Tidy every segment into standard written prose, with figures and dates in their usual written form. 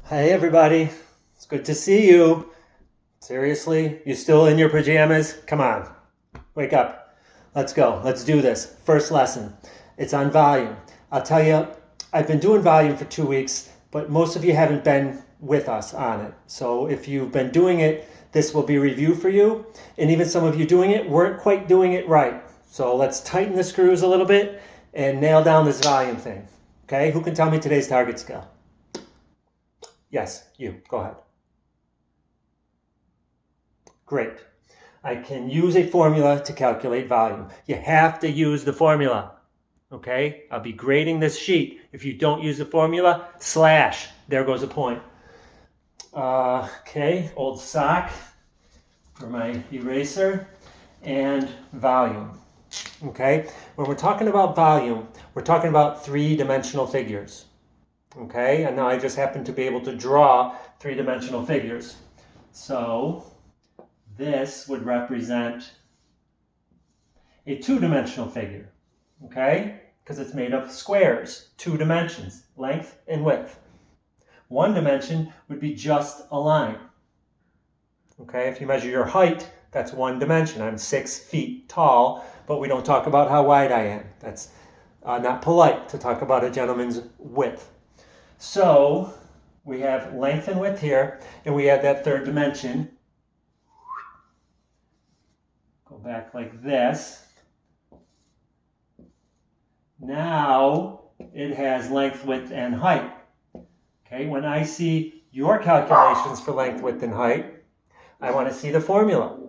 Hey everybody, it's good to see you. Seriously, you still in your pajamas? Come on, wake up. Let's go. Let's do this. First lesson. It's on volume. I'll tell you, I've been doing volume for 2 weeks, but most of you haven't been with us on it. So if you've been doing it, this will be review for you. And even some of you doing it weren't quite doing it right. So let's tighten the screws a little bit and nail down this volume thing. Okay, who can tell me today's target skill? Yes, you. Go ahead. Great. I can use a formula to calculate volume. You have to use the formula. Okay? I'll be grading this sheet. If you don't use the formula, slash. There goes a point. Okay, old sock for my eraser and volume. Okay? When we're talking about volume, we're talking about three-dimensional figures. Okay? And now I just happen to be able to draw three-dimensional figures. So this would represent a two-dimensional figure, okay? Because it's made of squares, 2 dimensions, length and width. 1 dimension would be just a line, okay? If you measure your height, that's 1 dimension. I'm 6 feet tall, but we don't talk about how wide I am. That's not polite to talk about a gentleman's width. So we have length and width here, and we add that third dimension. Go back like this. Now it has length, width, and height. Okay, when I see your calculations for length, width, and height, I want to see the formula.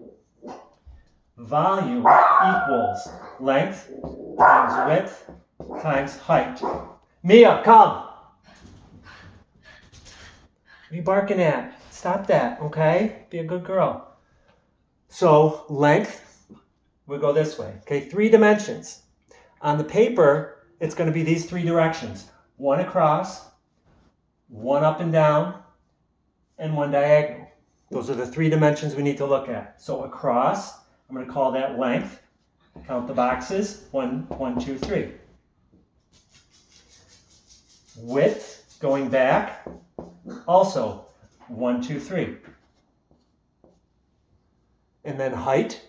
Volume equals length times width times height. Mia, come! What are you barking at? Stop that, okay? Be a good girl. So length, we'll go this way. Okay, 3 dimensions. On the paper, it's going to be these 3 directions. 1 across, 1 up and down, and 1 diagonal. Those are the 3 dimensions we need to look at. So across, I'm going to call that length. Count the boxes. 1, 1, 2, 3. Width, going back, also 1, 2, 3. And then height.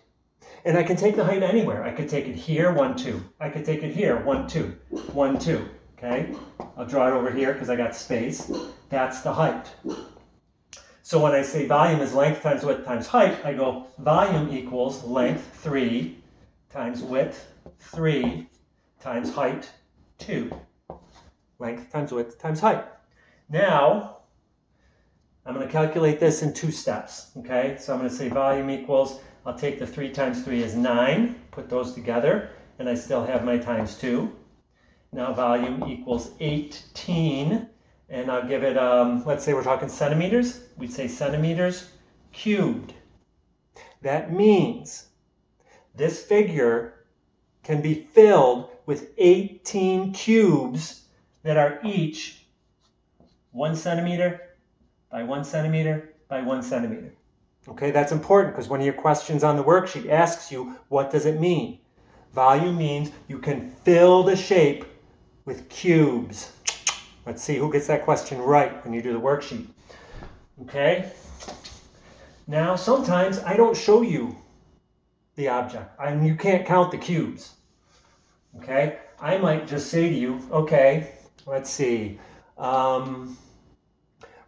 And I can take the height anywhere. I could take it here, 1, 2. I could take it here, 1, 2, 1, 2. Okay? I'll draw it over here because I got space. That's the height. So when I say volume is length times width times height, I go volume equals length 3 times width 3 times height 2. Length times width times height. Now, I'm going to calculate this in 2 steps. Okay? So I'm going to say volume equals, I'll take the 3 times 3 is 9, put those together, and I still have my times 2. Now volume equals 18, and I'll give it, let's say we're talking centimeters. We'd say centimeters cubed. That means this figure can be filled with 18 cubes that are each 1 centimeter by 1 centimeter by 1 centimeter. Okay, that's important because one of your questions on the worksheet asks you, what does it mean? Volume means you can fill the shape with cubes. Let's see who gets that question right when you do the worksheet. Okay? Now, sometimes I don't show you the object. You can't count the cubes. Okay? I might just say to you, okay, let's see.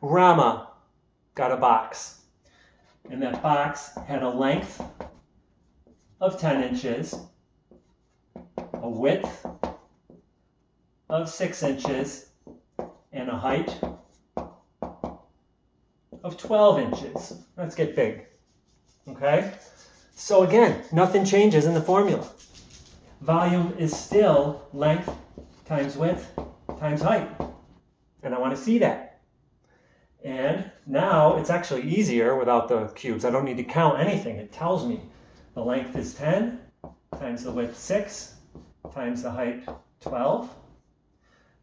Rama got a box. And that box had a length of 10 inches, a width of 6 inches, and a height of 12 inches. Let's get big. Okay? So again, nothing changes in the formula. Volume is still length times width times height. And I want to see that. And now it's actually easier without the cubes. I don't need to count anything. It tells me the length is 10 times the width 6 times the height 12.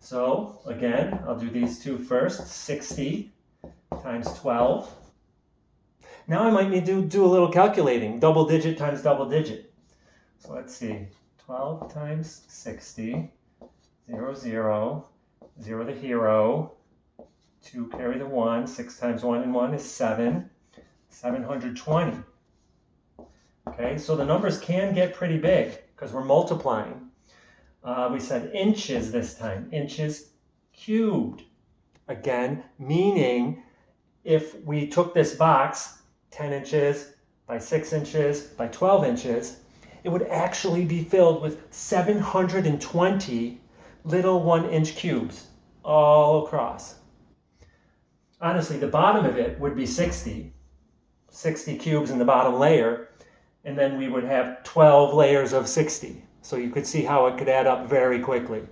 So again, I'll do these 2 first. 60 times 12. Now I might need to do a little calculating. Double digit times double digit. So let's see. 12 times 60. 0, 0. 0 the hero. 2 carry the 1. 6 times 1 and 1 is 7. 720. Okay, so the numbers can get pretty big because we're multiplying. We said inches this time. Inches cubed. Again, meaning if we took this box 10 inches by 6 inches by 12 inches, it would actually be filled with 720 little 1-inch cubes all across. Honestly, the bottom of it would be 60 cubes in the bottom layer, and then we would have 12 layers of 60. So you could see how it could add up very quickly.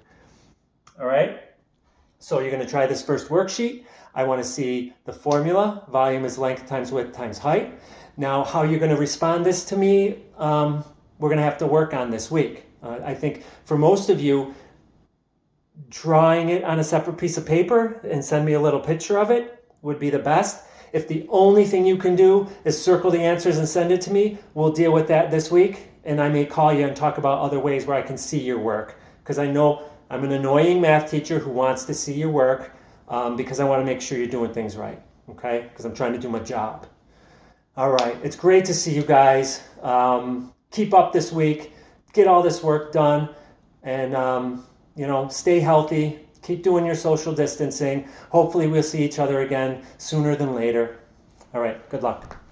All right, so you're going to try this first worksheet. I want to see the formula. Volume is length times width times height. Now, how you're going to respond this to me, we're going to have to work on this week. I think for most of you, drawing it on a separate piece of paper and send me a little picture of it would be the best. If the only thing you can do is circle the answers and send it to me, we'll deal with that this week. And I may call you and talk about other ways where I can see your work. Because I know I'm an annoying math teacher who wants to see your work because I want to make sure you're doing things right. Okay? Because I'm trying to do my job. All right. It's great to see you guys. Keep up this week. Get all this work done. And, stay healthy. Keep doing your social distancing. Hopefully we'll see each other again sooner than later. All right, good luck.